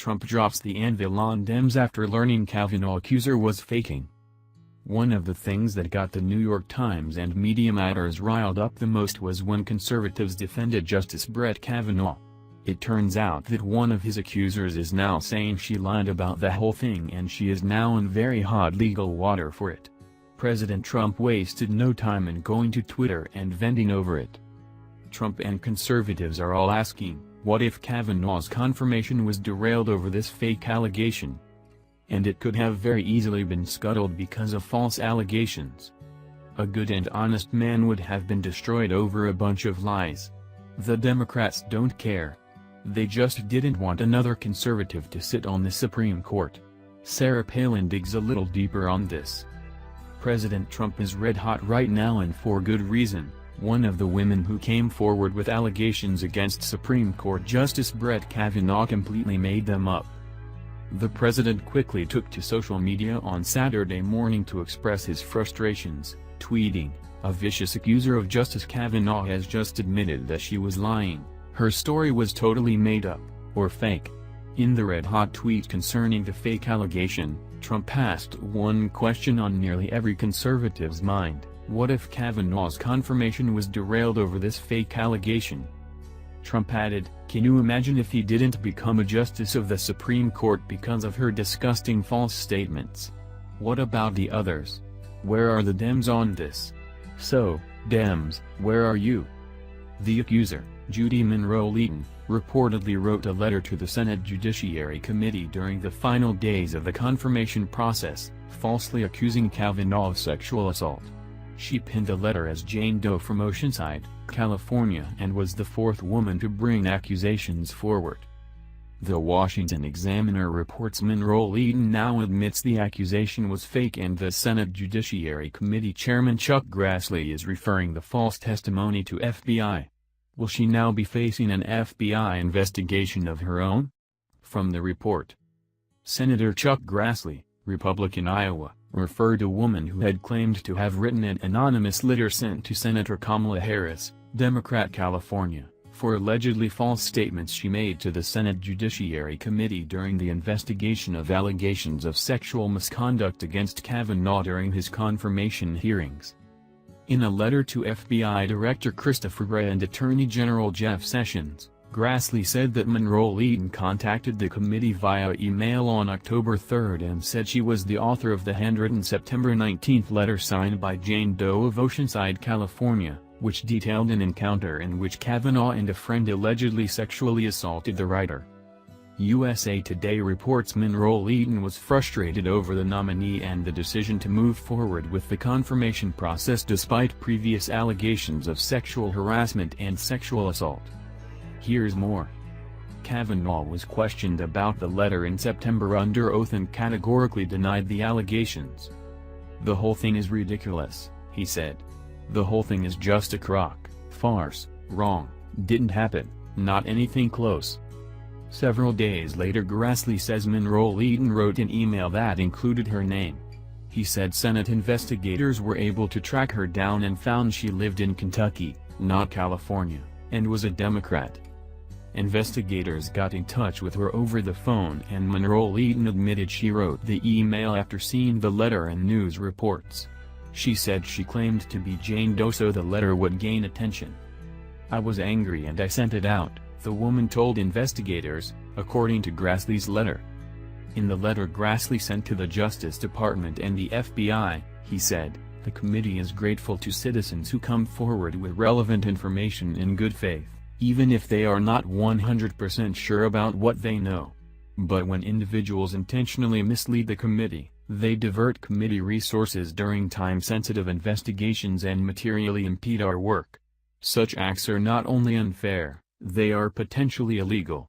Trump drops the anvil on Dems after learning Kavanaugh accuser was faking. One of the things that got the New York Times and media matters riled up the most was when conservatives defended Justice Brett Kavanaugh. It turns out that one of his accusers is now saying she lied about the whole thing, and she is now in very hot legal water for it. President Trump wasted no time in going to Twitter and venting over it. Trump and conservatives are all asking, what if Kavanaugh's confirmation was derailed over this fake allegation? And it could have very easily been scuttled because of false allegations. A good and honest man would have been destroyed over a bunch of lies. The Democrats don't care. They just didn't want another conservative to sit on the Supreme Court. Sarah Palin digs a little deeper on this. President Trump is red hot right now, and for good reason. One of the women who came forward with allegations against Supreme Court Justice Brett Kavanaugh completely made them up. The president quickly took to social media on Saturday morning to express his frustrations, tweeting, "A vicious accuser of Justice Kavanaugh has just admitted that she was lying. Her story was totally made up, or fake." In the red-hot tweet concerning the fake allegation, Trump asked one question on nearly every conservative's mind: what if Kavanaugh's confirmation was derailed over this fake allegation? Trump added, "Can you imagine if he didn't become a justice of the Supreme Court because of her disgusting false statements? What about the others? Where are the Dems on this? So, Dems, where are you?" The accuser, Judy Monroe-Leighton, reportedly wrote a letter to the Senate Judiciary Committee during the final days of the confirmation process, falsely accusing Kavanaugh of sexual assault. She penned the letter as Jane Doe from Oceanside, California, and was the fourth woman to bring accusations forward. The Washington Examiner reports Monroe-Leighton now admits the accusation was fake, and the Senate Judiciary Committee Chairman Chuck Grassley is referring the false testimony to FBI. Will she now be facing an FBI investigation of her own? From the report, Senator Chuck Grassley, Republican Iowa, referred a woman who had claimed to have written an anonymous letter sent to Senator Kamala Harris, Democrat California, for allegedly false statements she made to the Senate Judiciary Committee during the investigation of allegations of sexual misconduct against Kavanaugh during his confirmation hearings. In a letter to FBI Director Christopher Wray and Attorney General Jeff Sessions, Grassley said that Monroe-Leighton contacted the committee via email on October 3 and said she was the author of the handwritten September 19 letter signed by Jane Doe of Oceanside, California, which detailed an encounter in which Kavanaugh and a friend allegedly sexually assaulted the writer. USA Today reports Monroe-Leighton was frustrated over the nominee and the decision to move forward with the confirmation process despite previous allegations of sexual harassment and sexual assault. Here's more. Kavanaugh was questioned about the letter in September under oath and categorically denied the allegations. "The whole thing is ridiculous," he said. "The whole thing is just a crock, farce, wrong, didn't happen, not anything close." Several days later, Grassley says Monroe-Leighton wrote an email that included her name. He said Senate investigators were able to track her down and found she lived in Kentucky, not California, and was a Democrat. Investigators got in touch with her over the phone, and Monroe-Leighton admitted she wrote the email after seeing the letter and news reports. She said she claimed to be Jane Doe so the letter would gain attention. "I was angry and I sent it out," the woman told investigators, according to Grassley's letter. In the letter Grassley sent to the Justice Department and the FBI, he said, "The committee is grateful to citizens who come forward with relevant information in good faith, even if they are not 100% sure about what they know. But when individuals intentionally mislead the committee, they divert committee resources during time-sensitive investigations and materially impede our work. Such acts are not only unfair, they are potentially illegal."